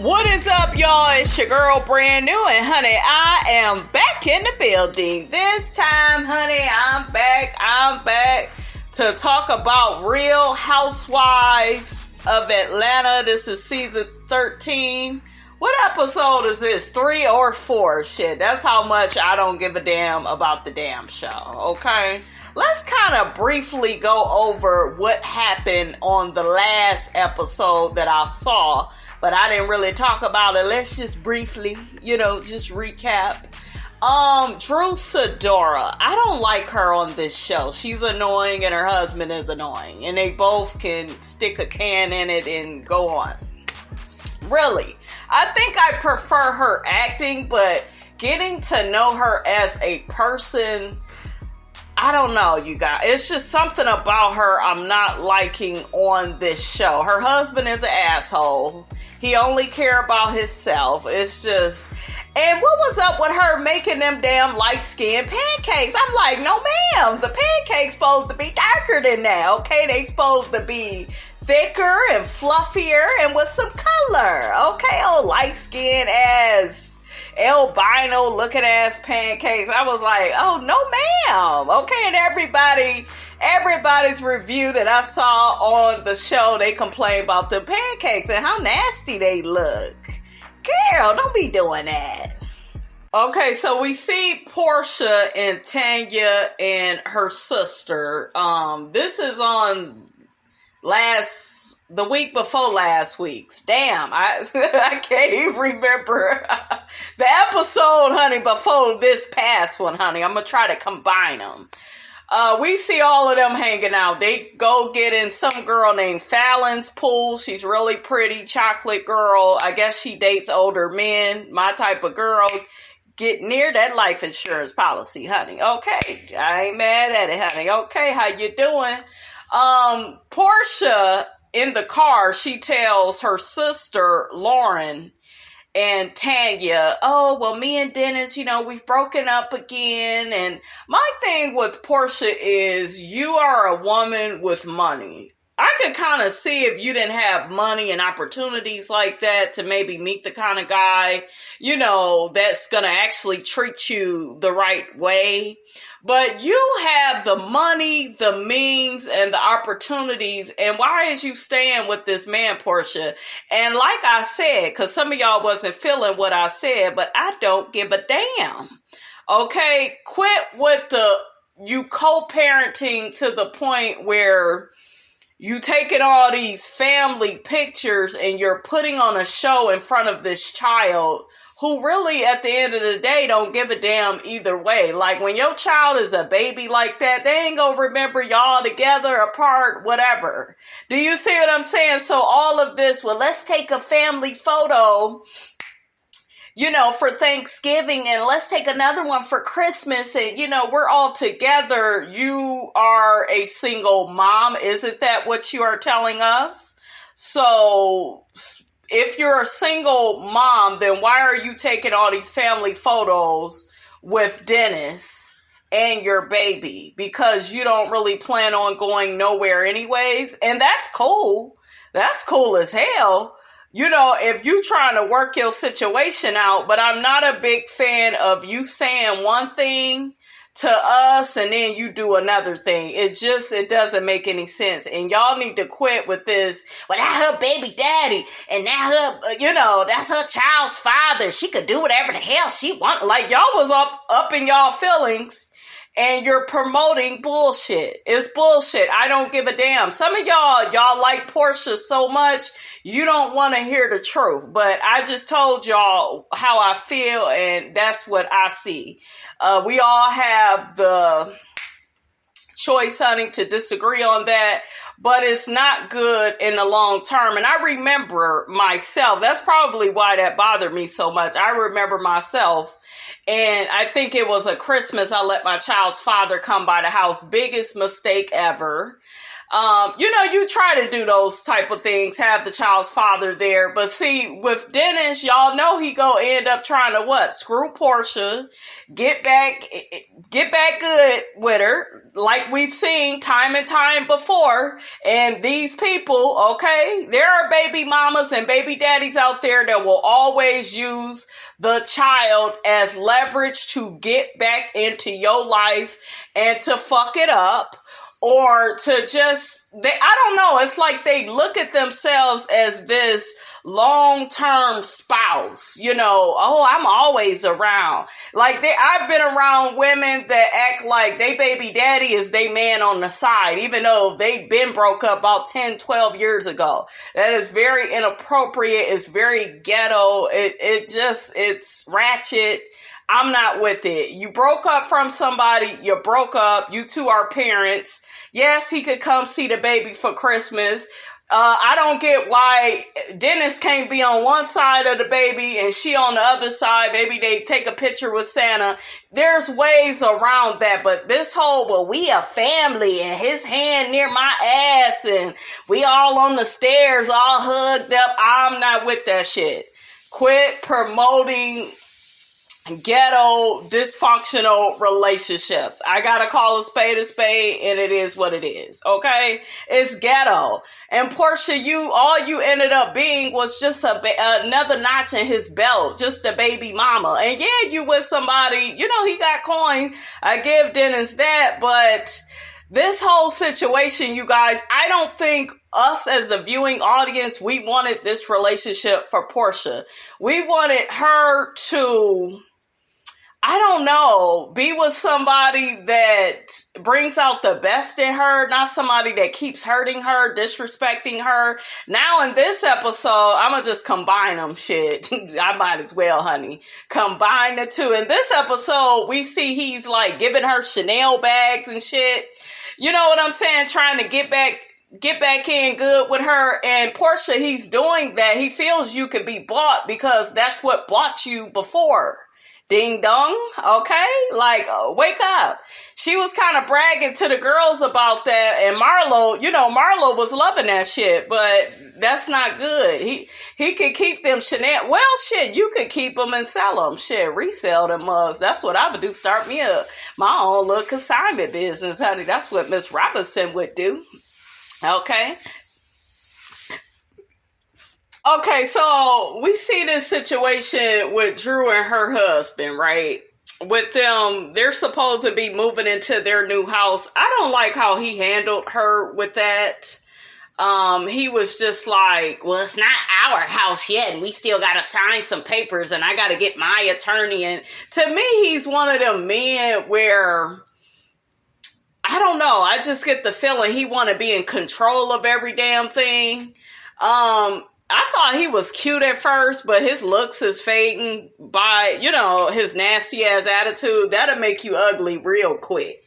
What is up, y'all? It's your girl, Brand New, and honey, I am back in the building. This time, honey, I'm back to talk about Real Housewives of Atlanta. This is season 13. What episode is this? 3 or 4? Shit, that's how much I don't give a damn about the damn show, okay? Let's kind of briefly go over what happened on the last episode that I saw, but I didn't really talk about it. Let's just briefly, just recap. Drew Sidora. I don't like her on this show. She's annoying and her husband is annoying, and they both can stick a can in it and go on. Really, I think I prefer her acting, but getting to know her as a person, I don't know, you guys. It's just something about her I'm not liking on this show. Her husband is an asshole. He only care about himself. It's just... And what was up with her making them damn light-skinned pancakes? I'm like, no ma'am. The pancakes supposed to be darker than that, okay? They supposed to be thicker and fluffier and with some color, okay? Oh, light-skinned ass, albino looking ass pancakes. I was like, oh no ma'am, okay? And everybody's review that I saw on the show, they complain about the pancakes and how nasty they look. Girl, don't be doing that. Okay, so we see Portia and Tanya and her sister. This is on the week before last week's. Damn, I can't even remember the episode, honey, before this past one, honey. I'm going to try to combine them. We see all of them hanging out. They go get in some girl named Fallon's pool. She's really pretty, chocolate girl. I guess she dates older men, my type of girl. Get near that life insurance policy, honey. Okay, I ain't mad at it, honey. Okay, how you doing? Portia, in the car, she tells her sister, Lauren, and Tanya, oh, well, me and Dennis, we've broken up again. And my thing with Portia is you are a woman with money. I could kind of see if you didn't have money and opportunities like that to maybe meet the kind of guy, that's going to actually treat you the right way. But you have the money, the means, and the opportunities. And why is you staying with this man, Portia? And like I said, because some of y'all wasn't feeling what I said, but I don't give a damn. Okay? Quit with you co-parenting to the point where you taking all these family pictures and you're putting on a show in front of this child who really, at the end of the day, don't give a damn either way. Like, when your child is a baby like that, they ain't gonna remember y'all together, apart, whatever. Do you see what I'm saying? So all of this, well, let's take a family photo, for Thanksgiving, and let's take another one for Christmas, and, we're all together. You are a single mom. Isn't that what you are telling us? So if you're a single mom, then why are you taking all these family photos with Dennis and your baby? Because you don't really plan on going nowhere anyways. And that's cool. That's cool as hell. If you trying to work your situation out, but I'm not a big fan of you saying one thing to us and then you do another thing. It doesn't make any sense. And y'all need to quit with this. Well, that's her baby daddy. And now that's her child's father. She could do whatever the hell she wants. Like, y'all was up in y'all feelings. And you're promoting bullshit. It's bullshit. I don't give a damn. Some of y'all like Portia so much, you don't want to hear the truth. But I just told y'all how I feel, and that's what I see. We all have the choice, honey, to disagree on that. But it's not good in the long term. And I remember myself. That's probably why that bothered me so much. I remember myself. And I think it was a Christmas, I let my child's father come by the house. Biggest mistake ever. You try to do those type of things, have the child's father there. But see, with Dennis, y'all know he gonna end up trying to what? Screw Portia, get back good with her, like we've seen time and time before. And these people, okay, there are baby mamas and baby daddies out there that will always use the child as leverage to get back into your life and to fuck it up. Or to just, I don't know, it's like they look at themselves as this long-term spouse, oh, I'm always around. Like, I've been around women that act like they baby daddy is they man on the side, even though they've been broke up about 10, 12 years ago. That is very inappropriate. It's very ghetto. It's ratchet. I'm not with it. You broke up from somebody. You broke up. You two are parents. Yes, he could come see the baby for Christmas. I don't get why Dennis can't be on one side of the baby and she on the other side. Maybe they take a picture with Santa. There's ways around that. But this whole, well, we a family and his hand near my ass and we all on the stairs all hugged up. I'm not with that shit. Quit promoting ghetto, dysfunctional relationships. I gotta call a spade, and it is what it is, okay? It's ghetto. And Portia, all you ended up being was just another notch in his belt, just a baby mama. And yeah, you with somebody, he got coin. I give Dennis that, but this whole situation, you guys, I don't think us as the viewing audience, we wanted this relationship for Portia. We wanted her to, I don't know, be with somebody that brings out the best in her, not somebody that keeps hurting her, disrespecting her. Now in this episode, I'm going to just combine them, shit. I might as well, honey. Combine the two. In this episode, we see he's like giving her Chanel bags and shit. You know what I'm saying? Trying to get back in good with her. And Portia, he's doing that. He feels you could be bought because that's what bought you before. Ding dong, okay? Like, wake up. She was kind of bragging to the girls about that, and Marlo was loving that shit, but that's not good. He could keep them Chanel. Well, shit, you could keep them and sell them. Shit, resell them mugs. That's what I would do. Start me up my own little consignment business, honey. That's what Miss Robinson would do. Okay? Okay, so we see this situation with Drew and her husband, right? With them, they're supposed to be moving into their new house. I don't like how he handled her with that. He was just like, well, it's not our house yet, and we still got to sign some papers, and I got to get my attorney. And to me, he's one of them men where, I don't know, I just get the feeling he want to be in control of every damn thing. I thought he was cute at first, but his looks is fading by, his nasty ass attitude. That'll make you ugly real quick.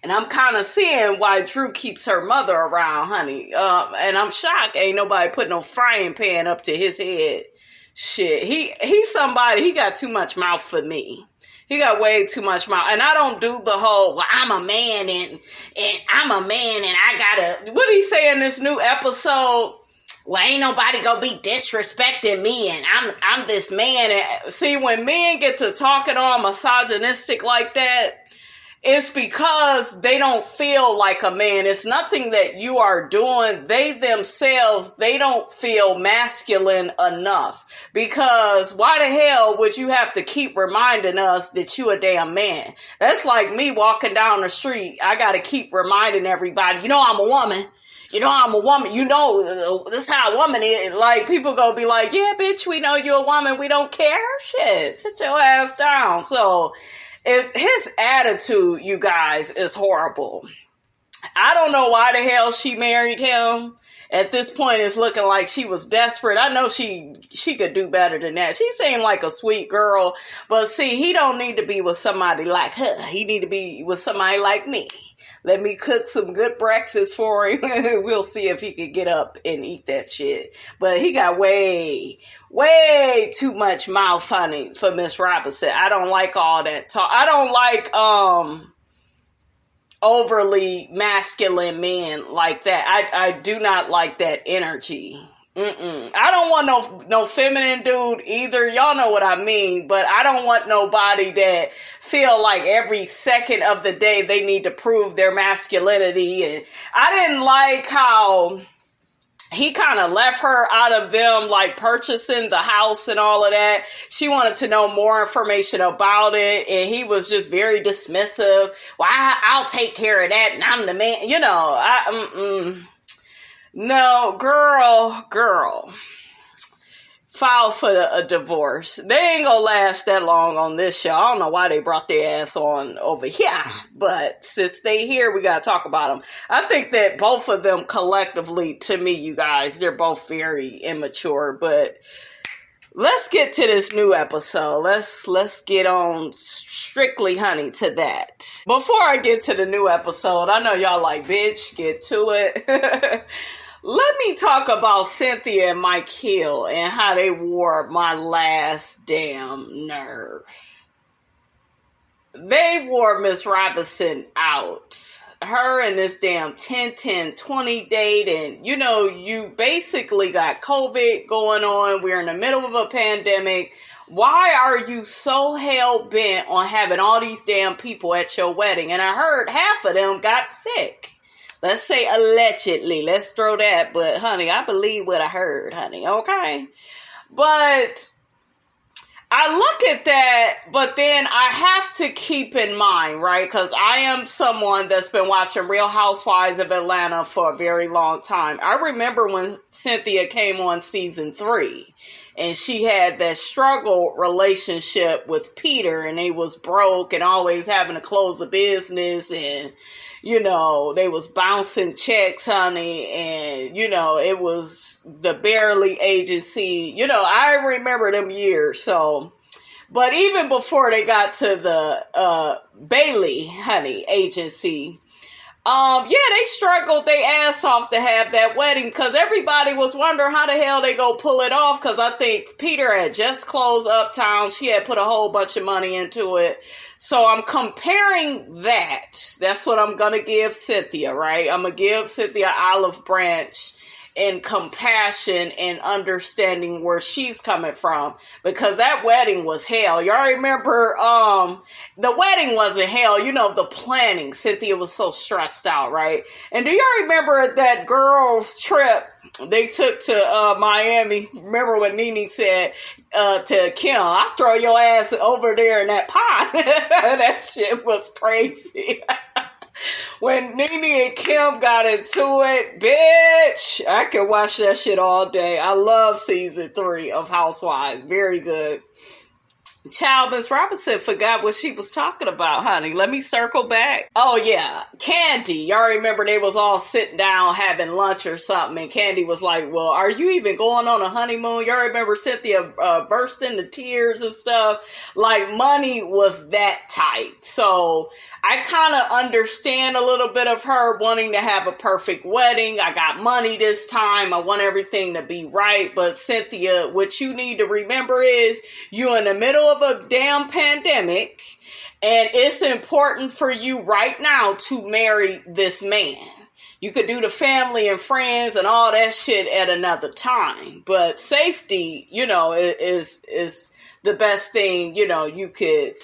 And I'm kind of seeing why Drew keeps her mother around, honey. And I'm shocked ain't nobody put no frying pan up to his head. Shit, he's somebody, he got too much mouth for me. He got way too much mouth. And I don't do the whole, well, I'm a man and I'm a man and I gotta, what did he say in this new episode? Well, ain't nobody gonna be disrespecting me and I'm this man. And see, when men get to talking all misogynistic like that, it's because they don't feel like a man. It's nothing that you are doing. They themselves, they don't feel masculine enough. Because why the hell would you have to keep reminding us that you a damn man? That's like me walking down the street. I gotta keep reminding everybody, I'm a woman. I'm a woman. This is how a woman is. Like, people gonna be like, yeah, bitch, we know you're a woman. We don't care. Shit, sit your ass down. So, if his attitude, you guys, is horrible. I don't know why the hell she married him. At this point, it's looking like she was desperate. I know she could do better than that. She seemed like a sweet girl. But see, he don't need to be with somebody like her. He need to be with somebody like me. Let me cook some good breakfast for him. We'll see if he can get up and eat that shit. But he got way too much mouth, honey, for Miss Robinson. I don't like all that talk. I don't like, overly masculine men like that. I do not like that energy. I don't want no feminine dude either. Y'all know what I mean, but I don't want nobody that feel like every second of the day they need to prove their masculinity. And I didn't like how he kind of left her out of them, like purchasing the house and all of that. She wanted to know more information about it, and he was just very dismissive. Well, I'll take care of that, and I'm the man. You know, no, girl, file for a divorce. They ain't gonna last that long on this show. I don't know why they brought their ass on over here, but since they here, we gotta talk about them. I think that both of them collectively, to me, you guys, they're both very immature, but let's get to this new episode. Let's get on strictly, honey, to that. Before I get to the new episode, I know y'all like, bitch, get to it. Let me talk about Cynthia and Mike Hill and how they wore my last damn nerve. They wore Miss Robinson out. Her and this damn 10-10-20 date, and you know, you basically got COVID going on. We're in the middle of a pandemic. Why are you so hell-bent on having all these damn people at your wedding? And I heard half of them got sick. Let's say allegedly. Let's throw that. But, honey, I believe what I heard, honey. Okay? But I look at that, but then I have to keep in mind, right? Because I am someone that's been watching Real Housewives of Atlanta for a very long time. I remember when Cynthia came on season 3. And she had that struggle relationship with Peter. And they was broke and always having to close the business. And you know, they was bouncing checks, honey, and, you know, it was the barely agency. You know, I remember them years, so. But even before they got to the Bailey, honey, agency, they struggled their ass off to have that wedding because everybody was wondering how the hell they go pull it off because I think Peter had just closed Uptown. She had put a whole bunch of money into it. So I'm comparing that. That's what I'm going to give Cynthia, right? I'm going to give Cynthia olive branch in compassion and understanding where she's coming from. Because that wedding was hell. Y'all remember, the wedding wasn't hell. You know, the planning. Cynthia was so stressed out, right? And do y'all remember that girls' trip they took to Miami? Remember when Nene said to Kim, I'll throw your ass over there in that pond. That shit was crazy. When Nene and Kim got into it, bitch, I could watch that shit all day. I love season 3 of Housewives. Very good. Child, Miss Robinson forgot what she was talking about, honey. Let me circle back. Oh, yeah. Candy. Y'all remember they was all sitting down having lunch or something, and Candy was like, well, are you even going on a honeymoon? Y'all remember Cynthia burst into tears and stuff? Like, money was that tight. So I kind of understand a little bit of her wanting to have a perfect wedding. I got money this time. I want everything to be right. But Cynthia, what you need to remember is you're in the middle of a damn pandemic. And it's important for you right now to marry this man. You could do the family and friends and all that shit at another time. But safety, you know, is the best thing, you know, you could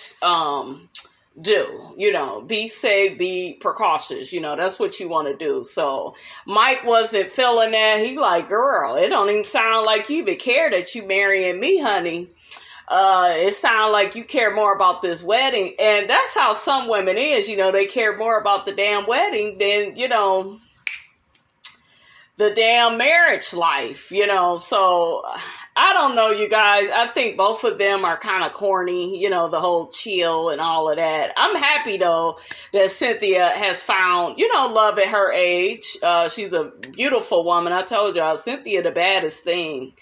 do. You know, be safe, be precautious. You know, that's what you want to do. So Mike wasn't feeling that. He like, girl, it don't even sound like you even care that you marrying me, honey. It sounds like you care more about this wedding. And that's how some women is, you know, they care more about the damn wedding than, you know, the damn marriage life, you know. So I don't know, you guys. I think both of them are kind of corny, you know, the whole chill and all of that. I'm happy, though, that Cynthia has found, you know, love at her age. She's a beautiful woman. I told y'all, Cynthia the baddest thing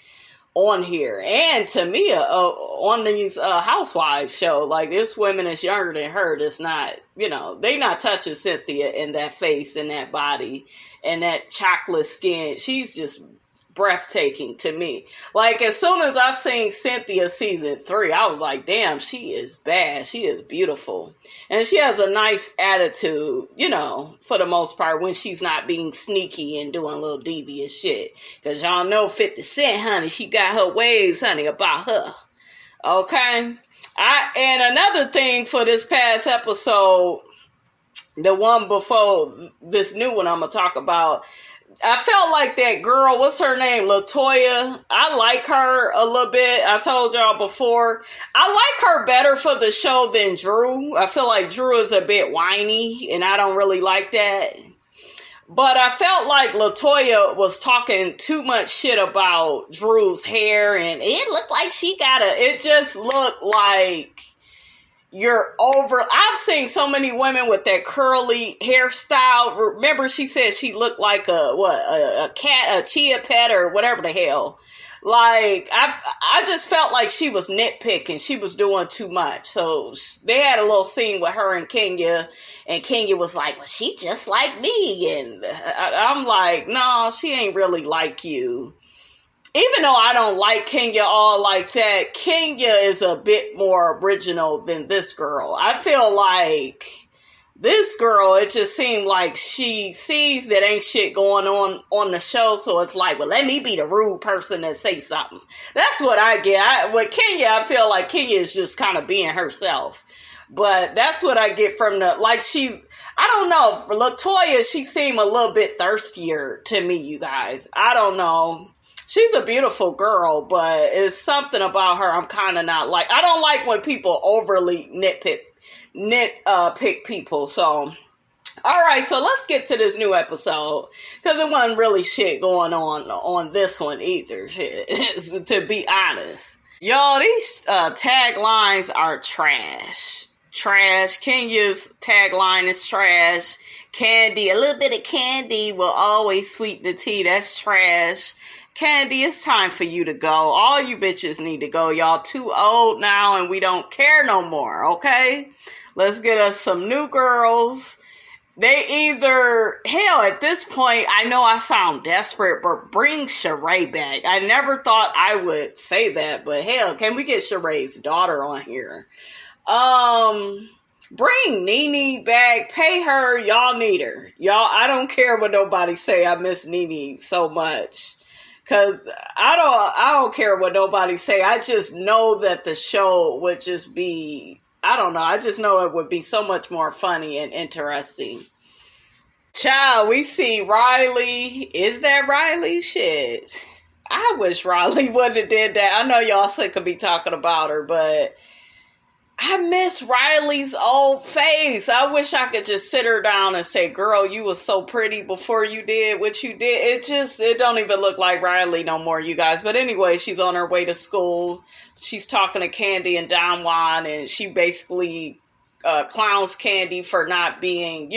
on here. And to me, on these housewives show, like, this women is younger than her. That's not, you know, they not touching Cynthia in that face and that body and that chocolate skin. She's just breathtaking to me. Like, as soon as I seen Cynthia season 3, I was like, damn, she is bad. She is beautiful. And she has a nice attitude, you know, for the most part, when she's not being sneaky and doing little devious shit. Because y'all know 50 Cent, honey, she got her ways, honey, about her. Okay? And another thing for this past episode, the one before this new one I'm going to talk about, I felt like that girl, what's her name, Latoya, I like her a little bit. I told y'all before, I like her better for the show than Drew. I feel like Drew is a bit whiny, and I don't really like that. But I felt like Latoya was talking too much shit about Drew's hair, and it looked like it just looked like you're over. I've seen so many women with that curly hairstyle. Remember, she said she looked like a cat, a chia pet, or whatever the hell. Like, I just felt like she was nitpicking. She was doing too much. So they had a little scene with her and Kenya was like, well, she just like me. And I'm like, no, she ain't really like you. Even though I don't like Kenya all like that, Kenya is a bit more original than this girl. I feel like this girl, it just seemed like she sees that ain't shit going on the show, so it's like, well, let me be the rude person that say something. That's what I get. With Kenya, I feel like Kenya is just kind of being herself. But that's what I get from I don't know, for Latoya, she seemed a little bit thirstier to me, you guys. I don't know. She's a beautiful girl, but it's something about her I'm kind of not like. I don't like when people overly nitpick people. So, all right, so let's get to this new episode, because it wasn't really shit going on this one either, shit, to be honest. Y'all, these taglines are trash. Trash. Kenya's tagline is trash. Candy, a little bit of candy will always sweeten the tea. That's trash. Candy, it's time for you to go. All you bitches need to go. Y'all too old now and we don't care no more, okay? Let's get us some new girls. They either, hell, at this point, I know I sound desperate, but bring Sheree back. I never thought I would say that, but hell, can we get Sheree's daughter on here? Bring Nene back. Pay her. Y'all need her. Y'all, I don't care what nobody say. I miss Nene so much. Cause I don't care what nobody say. I just know that the show would just be, I don't know. I just know it would be so much more funny and interesting. Child, we see Riley. Is that Riley? Shit. I wish Riley would have did that. I know y'all sick of me talking about her, but I miss Riley's old face. I wish I could just sit her down and say, girl, you was so pretty before you did what you did. It don't even look like Riley no more, you guys. But anyway, she's on her way to school. She's talking to Candy and Don Juan, and she basically clowns Candy for not being,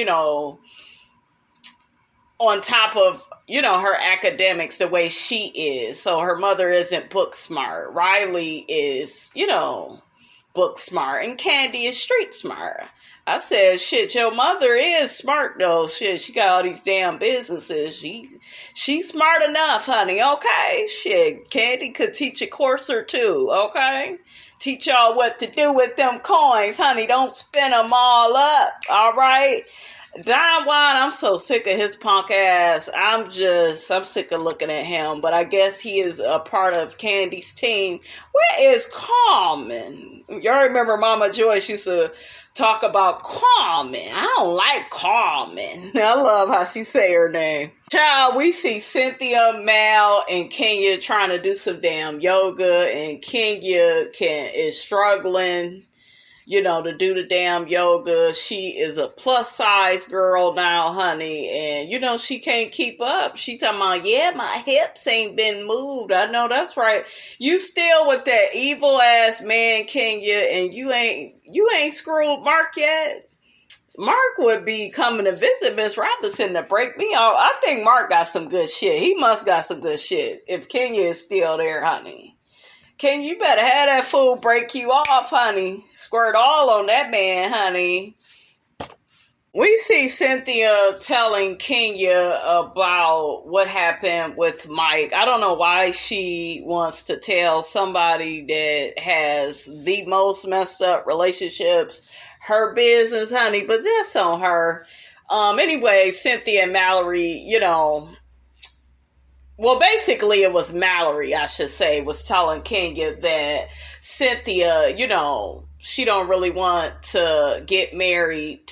on top of, her academics the way she is. So her mother isn't book smart. Riley is, book smart, and Candy is street smart. I said, shit, your mother is smart though. Shit, she got all these damn businesses. She's smart enough, honey. Okay, shit, Candy could teach a course or two. Okay, teach y'all what to do with them coins, honey. Don't spend them all up. All right. Don Juan, I'm so sick of his punk ass. I'm sick of looking at him, but I guess he is a part of Candy's team. Where is Carmen? Y'all remember Mama Joyce used to talk about Carmen. I don't like Carmen. I love how she say her name. Child, we see Cynthia, Mal, and Kenya trying to do some damn yoga, and Kenya is struggling, to do the damn yoga. She is a plus size girl now, honey. And, she can't keep up. She talking about, yeah, my hips ain't been moved. I know that's right. You still with that evil ass man, Kenya, and you ain't screwed Mark yet. Mark would be coming to visit Miss Robinson to break me off. I think Mark got some good shit. He must got some good shit if Kenya is still there, honey. Ken, you better have that fool break you off, honey. Squirt all on that man, honey. We see Cynthia telling Kenya about what happened with Mike. I don't know why she wants to tell somebody that has the most messed up relationships her business, honey, but that's on her. Anyway, Cynthia and Mallory, well, basically it was Mallory, I should say, was telling Kenya that Cynthia, she don't really want to get married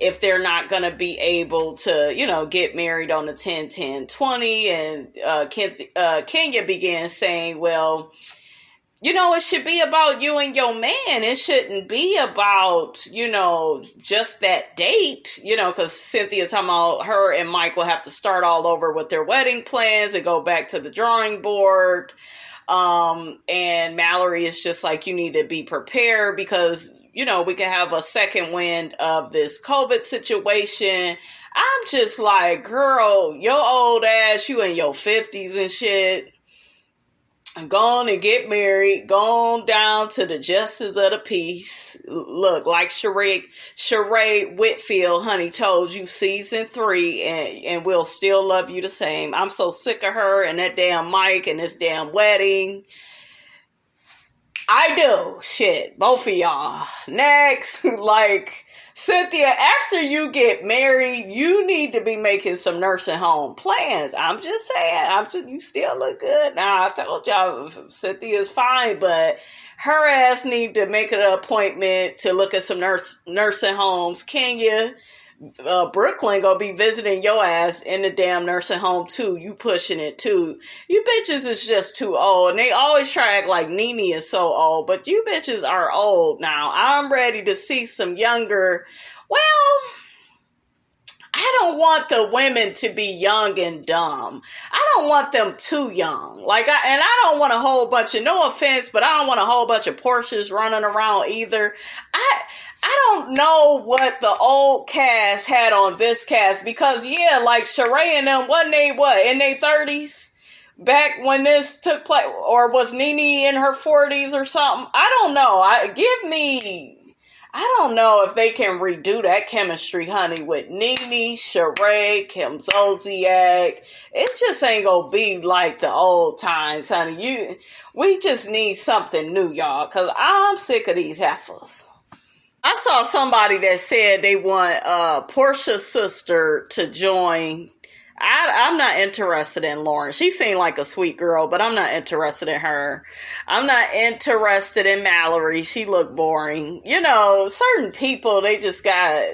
if they're not going to be able to, get married on the 10-10-20. And Kenya began saying, well, it should be about you and your man. It shouldn't be about, just that date, because Cynthia's talking about her and Mike will have to start all over with their wedding plans and go back to the drawing board. And Mallory is just like, you need to be prepared because, we can have a second wind of this COVID situation. I'm just like, girl, your old ass, you in your 50s and shit. Go on and get married. Go on down to the justice of the peace. Look, like Sheree Whitfield, honey, told you season 3, and we'll still love you the same. I'm so sick of her and that damn Mike and this damn wedding. I do. Shit. Both of y'all. Next. Like, Cynthia, after you get married, you need to be making some nursing home plans. I'm just saying. You still look good. Now, I told y'all Cynthia's fine, but her ass need to make an appointment to look at some nursing homes. Kenya, Brooklyn gonna be visiting your ass in the damn nursing home too. You pushing it too. You bitches is just too old. And they always try to act like Nene is so old. But you bitches are old now. I'm ready to see some younger. Well, I don't want the women to be young and dumb. I don't want them too young. I don't want a whole bunch of, no offense, but I don't want a whole bunch of Porsches running around either. I don't know what the old cast had on this cast because, yeah, like Sheree and them, wasn't they, in their 30s back when this took place? Or was Nene in her 40s or something? I don't know. I don't know if they can redo that chemistry, honey, with Nene, Sheree, Kim Zolciak. It just ain't gonna be like the old times, honey. We just need something new, y'all, because I'm sick of these heifers. I saw somebody that said they want Portia's sister to join. I'm not interested in Lauren. She seemed like a sweet girl, but I'm not interested in her. I'm not interested in Mallory. She looked boring. Certain people, they just got,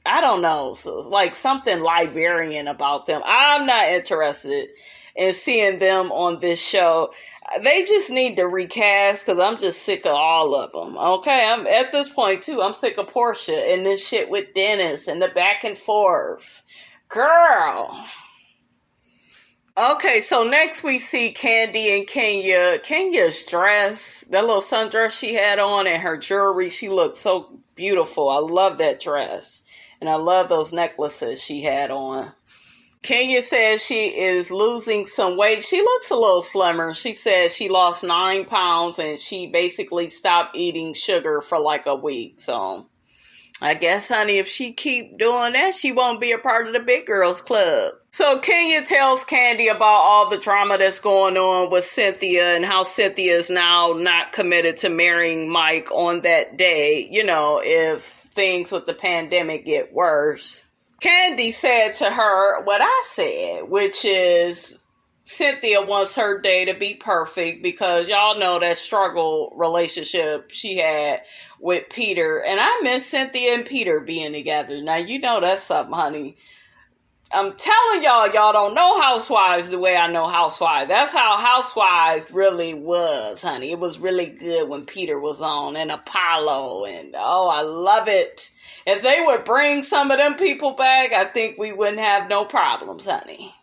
I don't know, like something Liberian about them. I'm not interested in seeing them on this show. They just need to recast because I'm just sick of all of them. Okay, I'm at this point too. I'm sick of Portia and this shit with Dennis and the back and forth. Girl. Okay, so next we see Candy and Kenya. Kenya's dress, that little sundress she had on and her jewelry, she looked so beautiful. I love that dress. And I love those necklaces she had on. Kenya says she is losing some weight. She looks a little slimmer. She says she lost 9 pounds and she basically stopped eating sugar for like a week. So I guess, honey, if she keep doing that, she won't be a part of the big girls club. So Kenya tells Candy about all the drama that's going on with Cynthia and how Cynthia is now not committed to marrying Mike on that day, if things with the pandemic get worse. Candy said to her what I said, which is Cynthia wants her day to be perfect because y'all know that struggle relationship she had with Peter. And I miss Cynthia and Peter being together. Now, that's something, honey. I'm telling y'all don't know Housewives the way I know Housewives. That's how Housewives really was, honey. It was really good when Peter was on and Apollo. And, I love it. If they would bring some of them people back, I think we wouldn't have no problems, honey.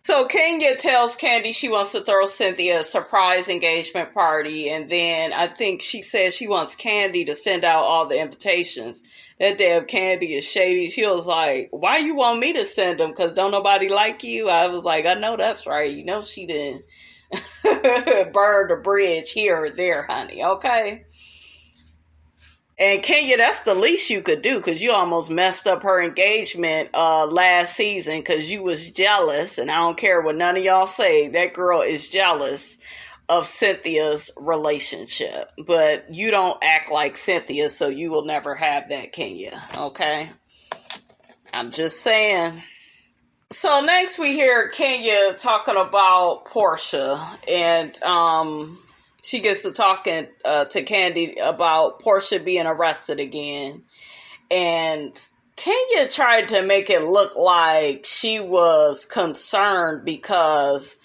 So Kenya tells Candy she wants to throw Cynthia a surprise engagement party. And then I think she says she wants Candy to send out all the invitations. That damn Candy is shady. She was like, why you want me to send them? Because don't nobody like you? I was like, I know that's right. She didn't burn the bridge here or there, honey. Okay? And Kenya, that's the least you could do, because you almost messed up her engagement last season because you was jealous. And I don't care what none of y'all say. That girl is jealous of Cynthia's relationship. But you don't act like Cynthia, so you will never have that, Kenya. Okay? I'm just saying. So next we hear Kenya talking about Portia. And she gets to talking to Candy about Portia being arrested again. And Kenya tried to make it look like she was concerned because,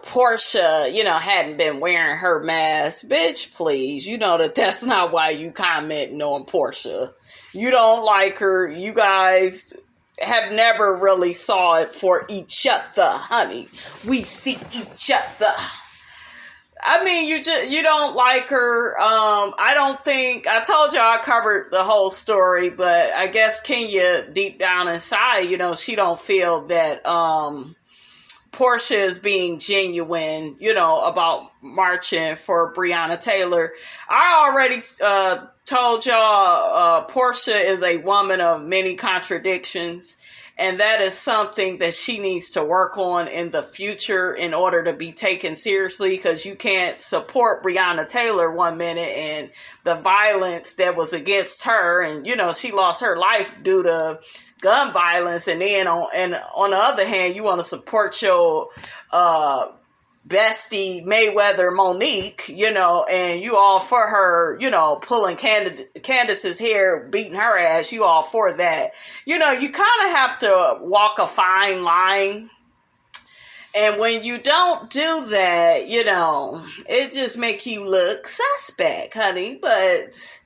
Portia, hadn't been wearing her mask. Bitch, please. You know that's not why you commenting on Portia. You don't like her. You guys have never really saw it for each other, honey. We see each other. I mean, you don't like her. I told y'all I covered the whole story, but I guess Kenya, deep down inside, she don't feel that Portia is being genuine, about marching for Breonna Taylor. I already told y'all Portia is a woman of many contradictions. And that is something that she needs to work on in the future in order to be taken seriously, because you can't support Breonna Taylor one minute and the violence that was against her. And, she lost her life due to gun violence. And then on the other hand, you want to support your bestie Mayweather Monique, and you all for her, pulling Candace's hair, beating her ass, you all for that. You kind of have to walk a fine line. And when you don't do that, it just make you look suspect, honey. But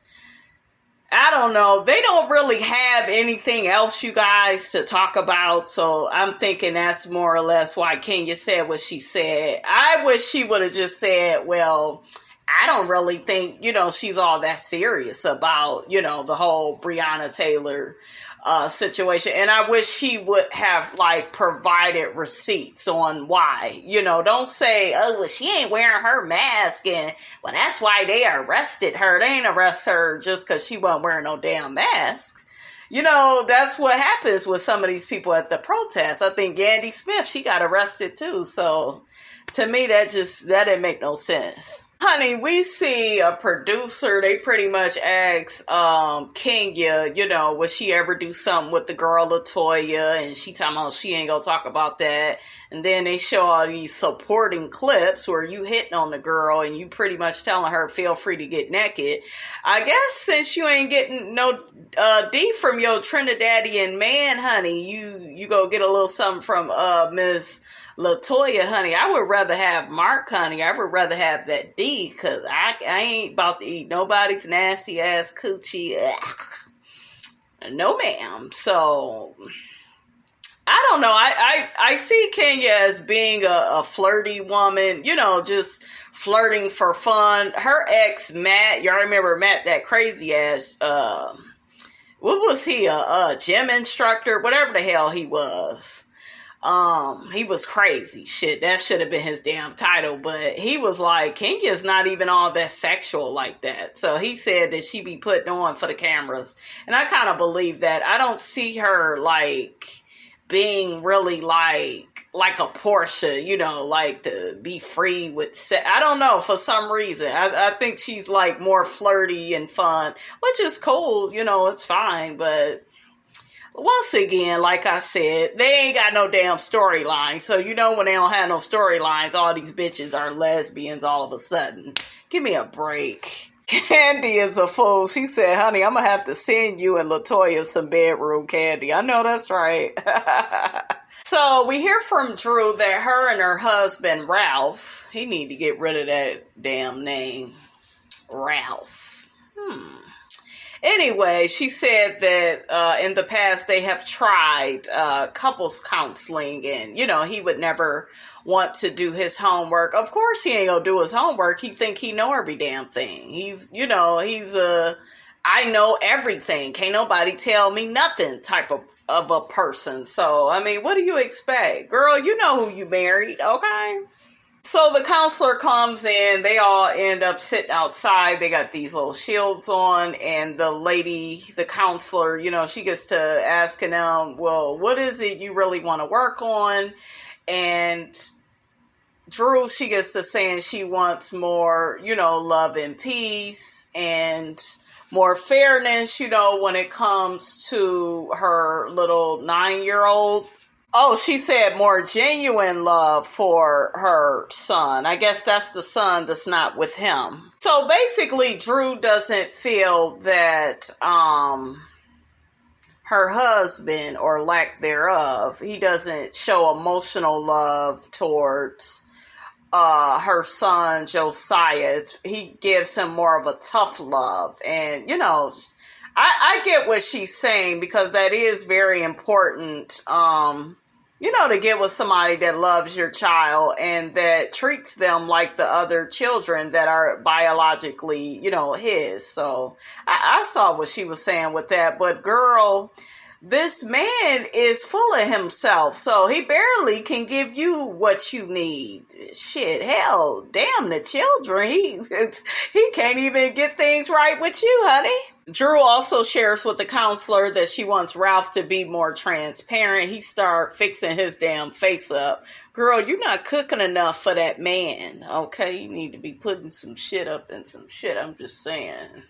I don't know. They don't really have anything else, you guys, to talk about. So I'm thinking that's more or less why Kenya said what she said. I wish she would have just said, well, I don't really think, she's all that serious about, the whole Breonna Taylor situation. And I wish she would have provided receipts on why, don't say, oh, well, she ain't wearing her mask and well, that's why they arrested her. They ain't arrest her just because she wasn't wearing no damn mask. That's what happens with some of these people at the protests. I think Gandhi Smith, she got arrested too. So to me, that didn't make no sense. Honey, we see a producer, they pretty much ask Kenya, would she ever do something with the girl LaToya? And she talking about she ain't gonna talk about that. And then they show all these supporting clips where you hitting on the girl and you pretty much telling her, feel free to get naked. I guess since you ain't getting no D from your Trinidadian man, honey, you go get a little something from Miss LaToya, honey. I would rather have Mark, honey. I would rather have that D, because I ain't about to eat nobody's nasty ass coochie. Ugh. No, ma'am. So I don't know. I see Kenya as being a flirty woman, just flirting for fun. Her ex, Matt, y'all remember Matt, that crazy ass, what was he, a gym instructor? Whatever the hell he was. He was crazy. Shit, that should have been his damn title. But he was like, Kenya's not even all that sexual like that. So he said that she be putting on for the cameras. And I kind of believe that. I don't see her being really like a Portia, to be free with sex. I don't know, for some reason. I think she's more flirty and fun, which is cool. It's fine. But once again, like I said, they ain't got no damn storyline. So, when they don't have no storylines, all these bitches are lesbians all of a sudden. Give me a break. Candy is a fool. She said, honey, I'm going to have to send you and LaToya some bedroom candy. I know that's right. So we hear from Drew that her and her husband, Ralph, he need to get rid of that damn name. Ralph. Anyway, she said that in the past they have tried couples counseling, and he would never want to do his homework. Of course he ain't gonna do his homework. He think he know every damn thing. He's I know everything. Can't nobody tell me nothing type of a person. So, I mean, what do you expect? Girl, you know who you married, okay? So the counselor comes in, they all end up sitting outside. They got these little shields on, and the lady, the counselor, she gets to asking them, well, what is it you really want to work on? And Drew, she gets to saying she wants more, love and peace and more fairness, when it comes to her little 9-year-old. Oh, she said more genuine love for her son. I guess that's the son that's not with him. So basically, Drew doesn't feel that her husband, or lack thereof, he doesn't show emotional love towards her son, Josiah. He gives him more of a tough love. And, I get what she's saying, because that is very important, to get with somebody that loves your child and that treats them like the other children that are biologically, his. So I saw what she was saying with that. But girl, this man is full of himself, so he barely can give you what you need. Shit, hell, damn the children. He can't even get things right with you, honey. Drew also shares with the counselor that she wants Ralph to be more transparent. He start fixing his damn face up. Girl, you're not cooking enough for that man, okay? You need to be putting some shit up in some shit, I'm just saying.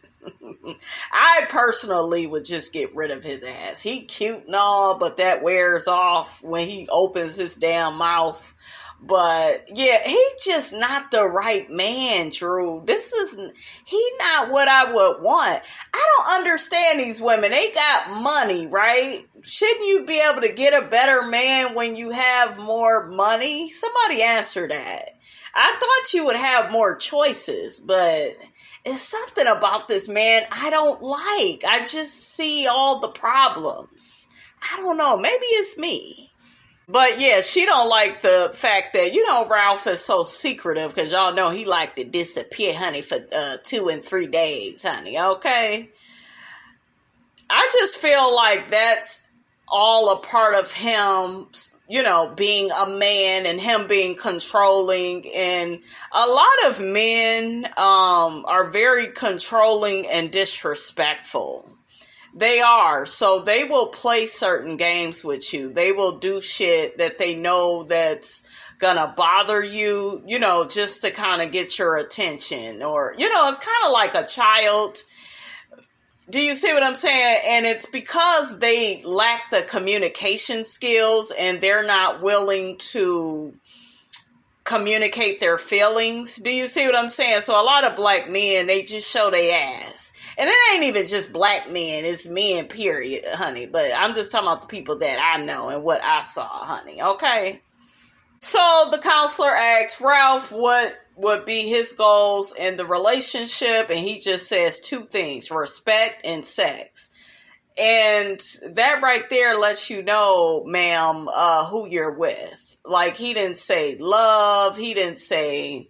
I personally would just get rid of his ass. He cute and all, but that wears off when he opens his damn mouth. But yeah, he's just not the right man, Drew. He not what I would want. I don't understand these women. They got money, right? Shouldn't you be able to get a better man when you have more money? Somebody answer that. I thought you would have more choices, but it's something about this man I don't like. I just see all the problems. I don't know. Maybe it's me. But yeah, she don't like the fact that, Ralph is so secretive, because y'all know he like to disappear, honey, for 2 and 3 days, honey, okay? I just feel like that's all a part of him, being a man and him being controlling. And a lot of men are very controlling and disrespectful. They are. So they will play certain games with you. They will do shit that they know that's gonna bother you, just to kind of get your attention. Or, it's kind of like a child. Do you see what I'm saying? And it's because they lack the communication skills and they're not willing to communicate their feelings. Do you see what I'm saying? So a lot of black men, they just show their ass. And it ain't even just black men, it's men, period, honey. But I'm just talking about the people that I know and what I saw, honey, okay? So the counselor asks Ralph what would be his goals in the relationship, and he just says 2 things: respect and sex. And that right there lets you know, ma'am, who you're with. Like, he didn't say love. He didn't say,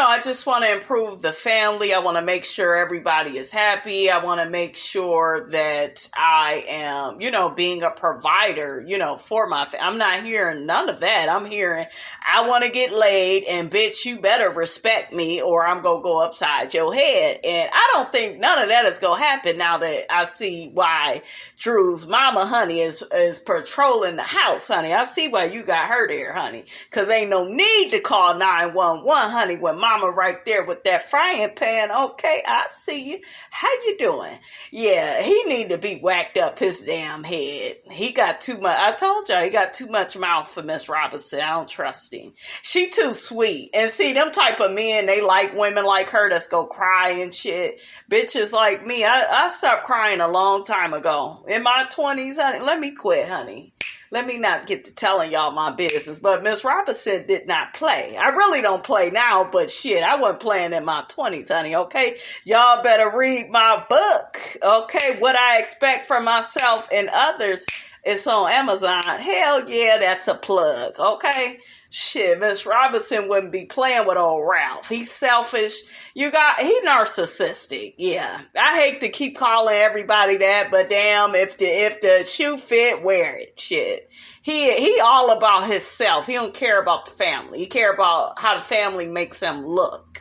I just want to improve the family. I want to make sure everybody is happy. I want to make sure that I am, being a provider, for my family. I'm not hearing none of that. I'm hearing, I want to get laid, and bitch, you better respect me or I'm going to go upside your head. And I don't think none of that is going to happen now that I see why Drew's mama, honey, is patrolling the house, honey. I see why you got her there, honey. Because ain't no need to call 911, honey, when mama right there with that frying pan. Okay, I see you. How you doing? Yeah, he need to be whacked up his damn head. He got too much. I told y'all, he got too much mouth for Miss Robinson. I don't trust him. She too sweet. And see, them type of men, they like women like her that's go cry and shit. Bitches like me, I stopped crying a long time ago. In my 20s, honey, let me quit, honey. Let me not get to telling y'all my business. But Miss Robinson did not play. I really don't play now, but shit, I wasn't playing in my 20s, honey, okay? Y'all better read my book, okay? What I Expect from Myself and Others. It's on Amazon. Hell yeah, that's a plug, okay? Shit, Miss Robinson wouldn't be playing with old Ralph. He's selfish. He narcissistic. Yeah. I hate to keep calling everybody that, but damn, if the shoe fit, wear it. Shit. He all about himself. He don't care about the family. He care about how the family makes him look.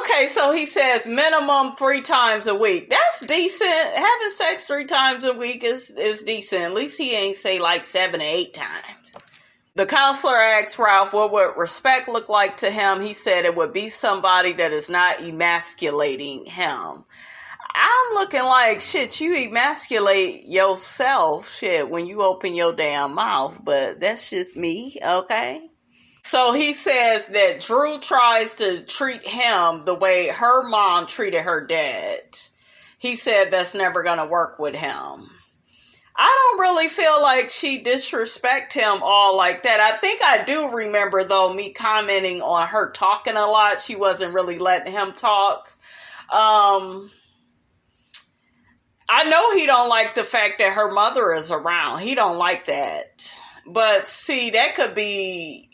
Okay, so he says minimum 3 times a week. That's decent. Having sex 3 times a week is decent. At least he ain't say like 7 or 8 times. The counselor asked Ralph what would respect look like to him. He said it would be somebody that is not emasculating him. I'm looking like, shit, you emasculate yourself, shit, when you open your damn mouth. But that's just me, okay? So he says that Drew tries to treat him the way her mom treated her dad. He said that's never going to work with him. I don't really feel like she disrespect him all like that. I think I do remember, though, me commenting on her talking a lot. She wasn't really letting him talk. I know he don't like the fact that her mother is around. He don't like that. But see, that could be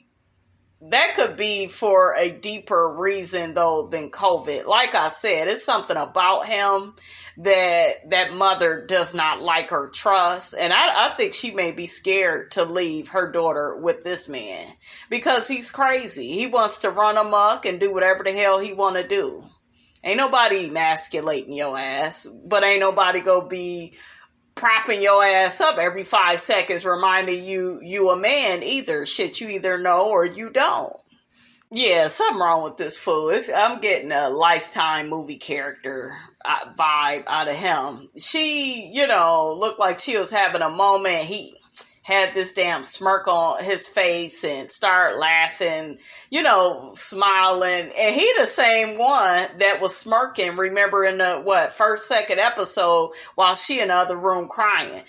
for a deeper reason, though, than COVID. Like I said, it's something about him that mother does not like or trust. And I think she may be scared to leave her daughter with this man because he's crazy. He wants to run amok and do whatever the hell he want to do. Ain't nobody emasculating your ass, but ain't nobody gonna be propping your ass up every 5 seconds, reminding you a man either. Shit, you either know or you don't. Yeah, something wrong with this fool. I'm getting a Lifetime movie character vibe out of him. She, looked like she was having a moment. He had this damn smirk on his face and start laughing, smiling. And he the same one that was smirking, remember in the, second episode while she in the other room crying.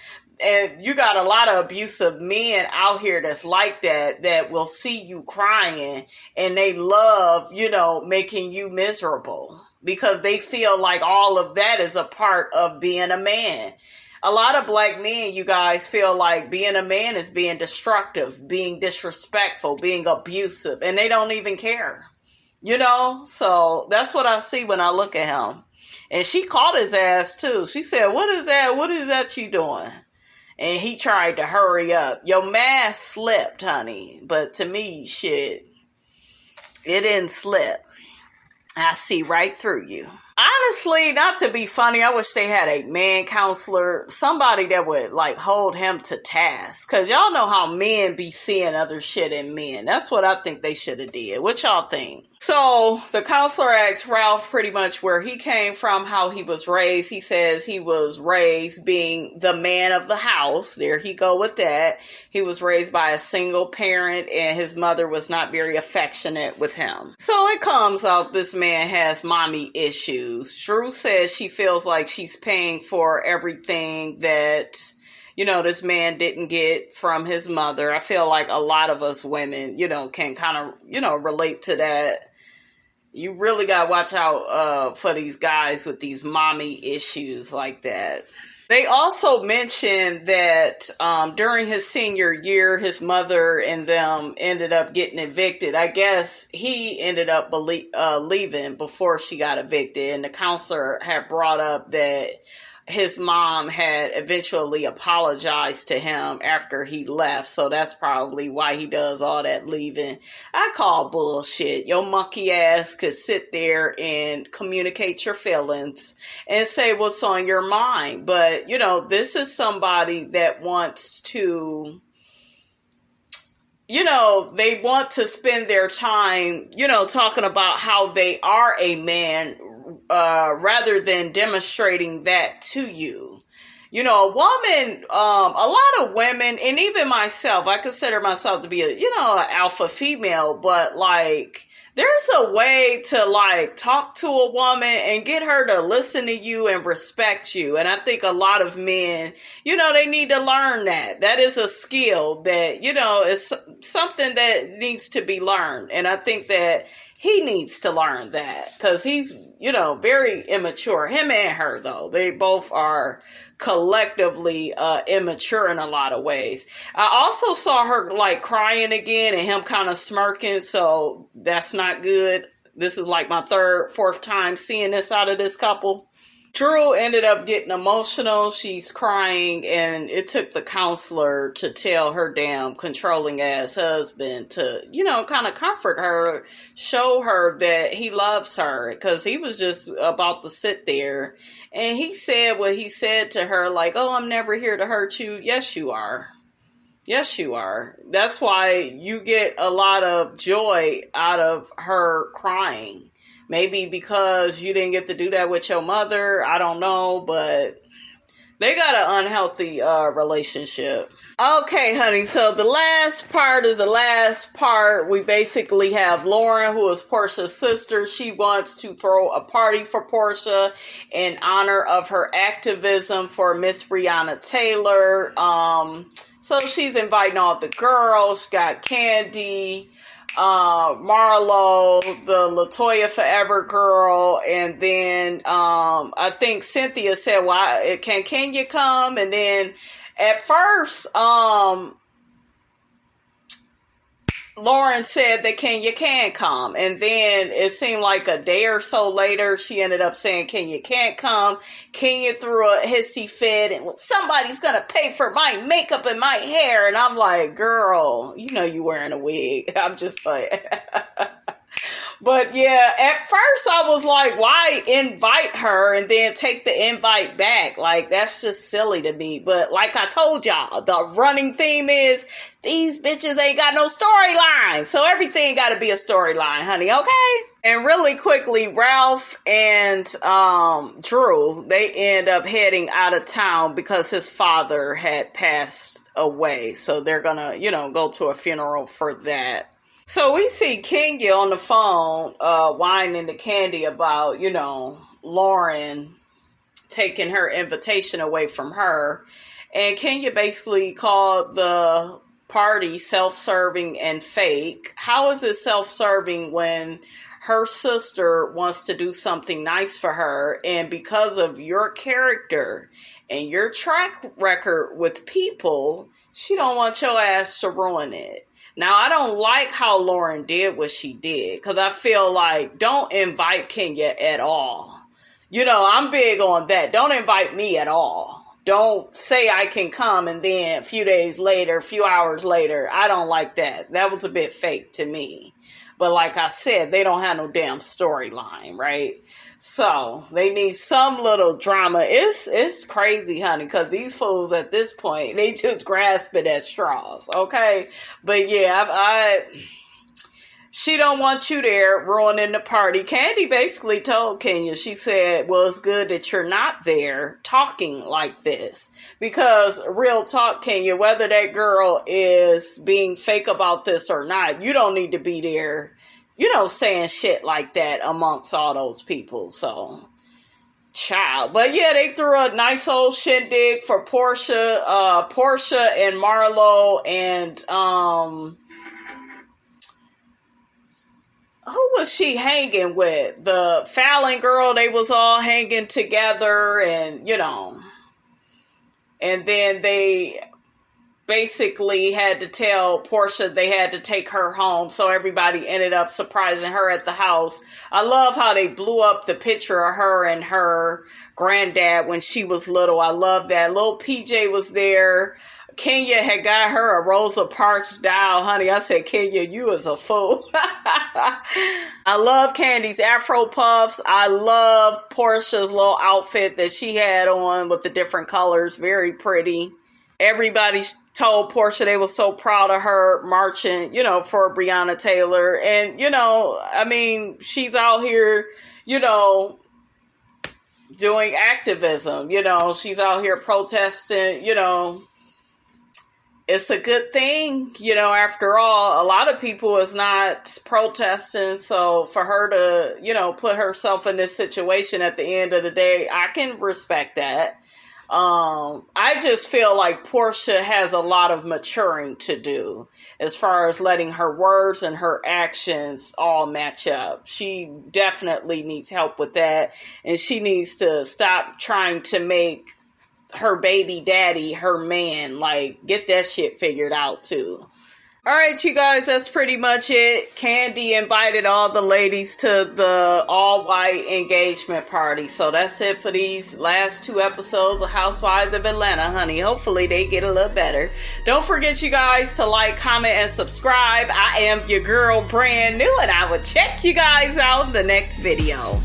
And you got a lot of abusive men out here that's like that will see you crying and they love, making you miserable because they feel like all of that is a part of being a man. A lot of black men, you guys, feel like being a man is being destructive, being disrespectful, being abusive, and they don't even care, So that's what I see when I look at him. And she caught his ass, too. She said, what is that? What is that you doing? And he tried to hurry up. Your mask slipped, honey. But to me, shit, it didn't slip. I see right through you. Honestly, not to be funny, I wish they had a man counselor, somebody that would hold him to task. Cause y'all know how men be seeing other shit in men. That's what I think they should have did. What y'all think? So the counselor asked Ralph pretty much where he came from, how he was raised. He says he was raised being the man of the house. There he go with that. He was raised by a single parent and his mother was not very affectionate with him. So it comes out this man has mommy issues. Drew says she feels like she's paying for everything that, this man didn't get from his mother. I feel like a lot of us women, can kind of, relate to that. You really got to watch out for these guys with these mommy issues like that. They also mentioned that during his senior year, his mother and them ended up getting evicted. I guess he ended up leaving before she got evicted. And the counselor had brought up that his mom had eventually apologized to him after he left. So that's probably why he does all that leaving. I call bullshit. Your monkey ass could sit there and communicate your feelings and say what's on your mind. But, this is somebody that wants to, they want to spend their time, talking about how they are a man rather than demonstrating that to you. A woman, a lot of women, and even myself, I consider myself to be an alpha female, but there's a way to talk to a woman and get her to listen to you and respect you. And I think a lot of men, they need to learn that. That is a skill that, is something that needs to be learned. And I think that he needs to learn that because he's, very immature. Him and her, though, they both are collectively immature in a lot of ways. I also saw her crying again and him kind of smirking. So that's not good. This is my 3rd, 4th time seeing this out of this couple. Drew ended up getting emotional. She's crying, and it took the counselor to tell her damn controlling ass husband to, kind of comfort her, show her that he loves her, because he was just about to sit there. And he said what he said to her, like, oh, I'm never here to hurt you. Yes, you are. Yes, you are. That's why you get a lot of joy out of her crying. Maybe because you didn't get to do that with your mother. I don't know, but they got an unhealthy relationship. Okay, honey, so the last part. We basically have Lauren, who is Portia's sister. She wants to throw a party for Portia in honor of her activism for Miss Breonna Taylor. So she's inviting all the girls. Got Candy, Marlo, the LaToya Forever girl, and then I think Cynthia said, "Why can Kenya come?" And then at first, Lauren said that Kenya can come, and then it seemed like a day or so later, she ended up saying Kenya can't come. Kenya threw a hissy fit, and somebody's gonna pay for my makeup and my hair, and I'm like, girl, you wearing a wig. I'm just like, but yeah, at first I was like, why invite her and then take the invite back? Like, that's just silly to me. But like I told y'all, the running theme is these bitches ain't got no storyline. So everything got to be a storyline, honey, okay? And really quickly, Ralph and Drew, they end up heading out of town because his father had passed away. So they're going to, go to a funeral for that. So we see Kenya on the phone whining to Candy about, Lauren taking her invitation away from her. And Kenya basically called the party self-serving and fake. How is it self-serving when her sister wants to do something nice for her, and because of your character and your track record with people, she don't want your ass to ruin it? Now, I don't like how Lauren did what she did, because I feel like don't invite Kenya at all. I'm big on that. Don't invite me at all. Don't say I can come and then a few hours later, I don't like that. That was a bit fake to me. But like I said, they don't have no damn storyline, right? So they need some little drama. It's crazy, honey, because these fools at this point, they just grasping at straws, okay? But yeah, she don't want you there ruining the party. Candy basically told Kenya, she said, well, it's good that you're not there talking like this. Because real talk, Kenya, whether that girl is being fake about this or not, you don't need to be there, saying shit like that amongst all those people. So, child. But yeah, they threw a nice old shindig for Portia and Marlo and, who was she hanging with? The Fallon girl, they was all hanging together and, and then they basically had to tell Portia they had to take her home. So everybody ended up surprising her at the house. I love how they blew up the picture of her and her granddad when she was little. I love that. Little PJ was there. Kenya had got her a Rosa Parks doll, honey. I said, Kenya, you is a fool. I love Candy's Afro puffs. I love Portia's little outfit that she had on with the different colors. Very pretty. Everybody told Portia they were so proud of her marching, for Breonna Taylor. And, she's out here, doing activism. She's out here protesting, It's a good thing, after all, a lot of people is not protesting. So for her to, put herself in this situation at the end of the day, I can respect that. I just feel like Portia has a lot of maturing to do as far as letting her words and her actions all match up. She definitely needs help with that. And she needs to stop trying to make her baby daddy her man. Like, get that shit figured out too. All right, you guys, that's pretty much it. Candy invited all the ladies to the all-white engagement party. So that's it for these last 2 episodes of Housewives of Atlanta, honey. Hopefully they get a little better. Don't forget, you guys, to like, comment, and subscribe. I am your girl, Brand New, and I will check you guys out in the next video.